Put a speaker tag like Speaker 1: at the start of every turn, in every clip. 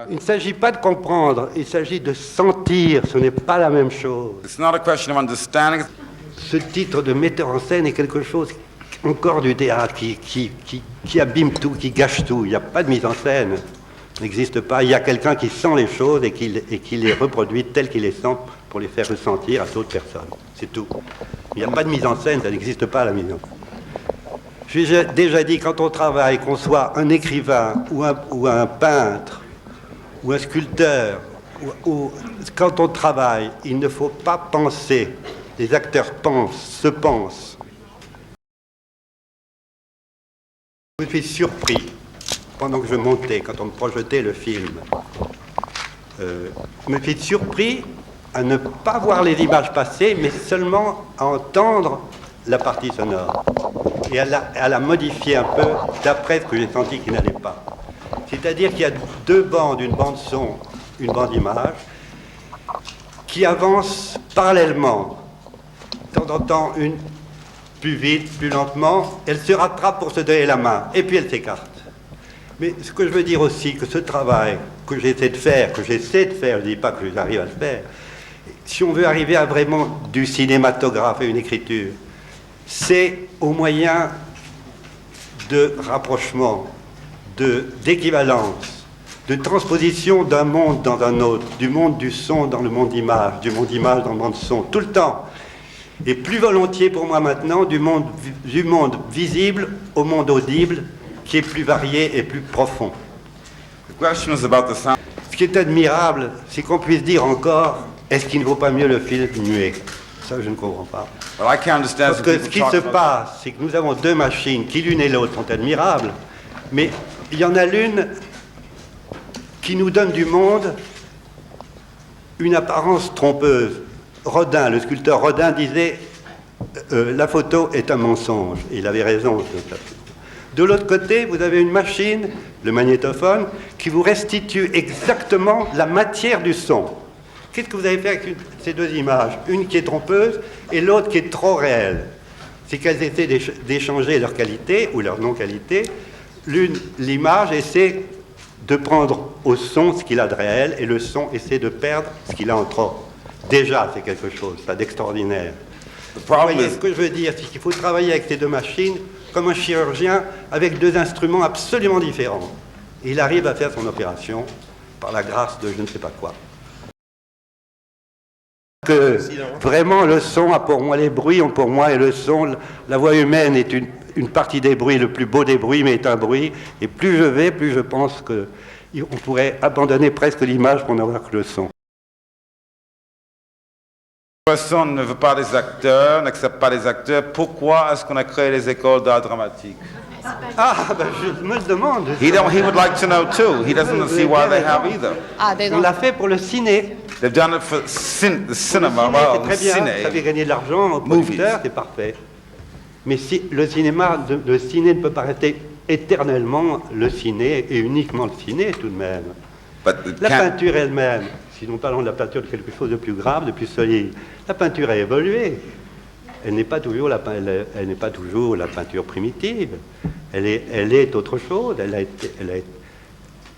Speaker 1: Il ne s'agit pas de comprendre, il s'agit de sentir, ce n'est pas la même chose.
Speaker 2: It's not a question of understanding.
Speaker 1: Ce titre de metteur en scène est quelque chose encore du théâtre qui abîme tout, qui gâche tout. Il n'y a pas de mise en scène, ça n'existe pas. Il y a quelqu'un qui sent les choses et qui les reproduit telles qu'il les sent pour les faire ressentir à d'autres personnes. C'est tout. Il n'y a pas de mise en scène, ça n'existe pas la mise en scène. J'ai déjà dit, quand on travaille, qu'on soit un écrivain ou un peintre ou un sculpteur, quand on travaille, il ne faut pas penser. Les acteurs pensent, se pensent. Je me suis surpris, pendant que je montais, quand on me projetait le film, je me suis surpris à ne pas voir les images passer, mais seulement à entendre la partie sonore et à la modifier un peu d'après ce que j'ai senti qu'il n'allait pas. C'est-à-dire qu'il y a deux bandes, une bande son, une bande image, qui avancent parallèlement. De temps en temps, une plus vite, plus lentement, elle se rattrape pour se donner la main, et puis elle s'écarte. Mais ce que je veux dire aussi, que ce travail que j'essaie de faire, je ne dis pas que j'arrive à le faire, si on veut arriver à vraiment du cinématographe et une écriture, c'est au moyen de rapprochement, d'équivalence, de transposition d'un monde dans un autre, du monde du son dans le monde d'image, du monde d'image dans le monde son, tout le temps. Et plus volontiers pour moi maintenant du monde visible au monde audible, qui est plus varié et plus profond. Ce qui est admirable, c'est qu'on puisse dire encore, est-ce qu'il ne vaut pas mieux le film muet? Ça, je ne comprends pas. Parce que ce qui se passe, c'est que nous avons deux machines qui, l'une et l'autre, sont admirables, mais il y en a l'une qui nous donne du monde une apparence trompeuse. Rodin, le sculpteur Rodin disait la photo est un mensonge. Il avait raison. De l'autre côté, vous avez une machine, le magnétophone, qui vous restitue exactement la matière du son. Qu'est-ce que vous avez fait avec ces deux images? Une qui est trompeuse et l'autre qui est trop réelle. C'est qu'elles essaient d'échanger leur qualité ou leur non-qualité. L'image essaie de prendre au son ce qu'il a de réel et le son essaie de perdre ce qu'il a en trop. Déjà, c'est quelque chose, ça, d'extraordinaire. Vous voyez, ce que je veux dire, c'est qu'il faut travailler avec ces deux machines comme un chirurgien avec deux instruments absolument différents. Et il arrive à faire son opération par la grâce de je ne sais pas quoi. Que vraiment le son a pour moi, les bruits ont pour moi, et le son, la voix humaine est une partie des bruits, le plus beau des bruits, mais est un bruit. Et plus je vais, plus je pense qu'on pourrait abandonner presque l'image pour n'avoir que le son.
Speaker 2: Personne ne veut pas des acteurs, n'accepte pas les acteurs. Pourquoi est-ce qu'on a créé les écoles d'art dramatique?
Speaker 1: Ah, ben je me le demande.
Speaker 2: He would like to know too. He doesn't see why they have either.
Speaker 1: On l'a fait pour le ciné.
Speaker 2: They've done it for the cinema.
Speaker 1: C'est très bien, ça fait gagner de l'argent aux producteurs, c'est parfait. Mais si, le ciné ne peut pas rester éternellement le ciné, et uniquement le ciné tout de même. La peinture elle-même, si nous parlons de la peinture de quelque chose de plus grave, de plus solide, la peinture a évolué. Elle n'est pas toujours la peinture primitive. Elle est autre chose.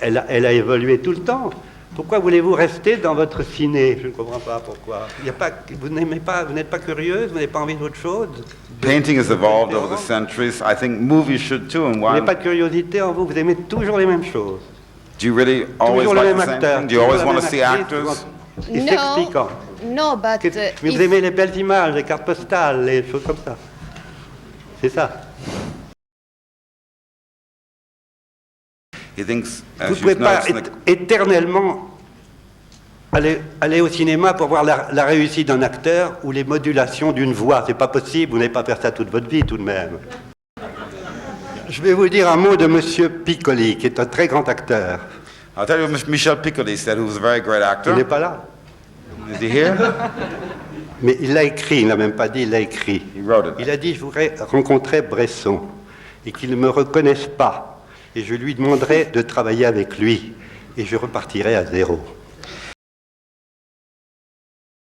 Speaker 1: Elle a évolué tout le temps. Pourquoi voulez-vous rester dans votre ciné? Je ne comprends pas pourquoi. Vous n'êtes pas curieuse, vous n'avez pas envie d'autre chose?
Speaker 2: Painting has evolved over the centuries. I think movies should too. And
Speaker 1: vous n'avez pas de curiosité en vous, vous aimez toujours les mêmes choses.
Speaker 2: Do you really always like the same thing? Do you always want to see actors?
Speaker 1: Et s'expliquant.
Speaker 3: No, but
Speaker 1: mais vous aimez les belles images, les cartes postales, les choses comme ça. C'est ça.
Speaker 2: He thinks,
Speaker 1: vous ne pouvez pas éternellement aller au cinéma pour voir la réussite d'un acteur ou les modulations d'une voix. C'est pas possible, vous n'allez pas faire ça toute votre vie tout de même. Je vais vous dire un mot de Monsieur Piccoli, qui est un très grand acteur.
Speaker 2: I'll tell you what Michel Piccoli said, who was a very great actor.
Speaker 1: Il n'est pas là.
Speaker 2: Is he here?
Speaker 1: Mais il l'a écrit, il n'a même pas dit, il l'a écrit.
Speaker 2: He wrote it.
Speaker 1: Il a dit, je voudrais rencontrer Bresson et qu'il ne me reconnaisse pas. Et je lui demanderai de travailler avec lui. Et je repartirai à zéro.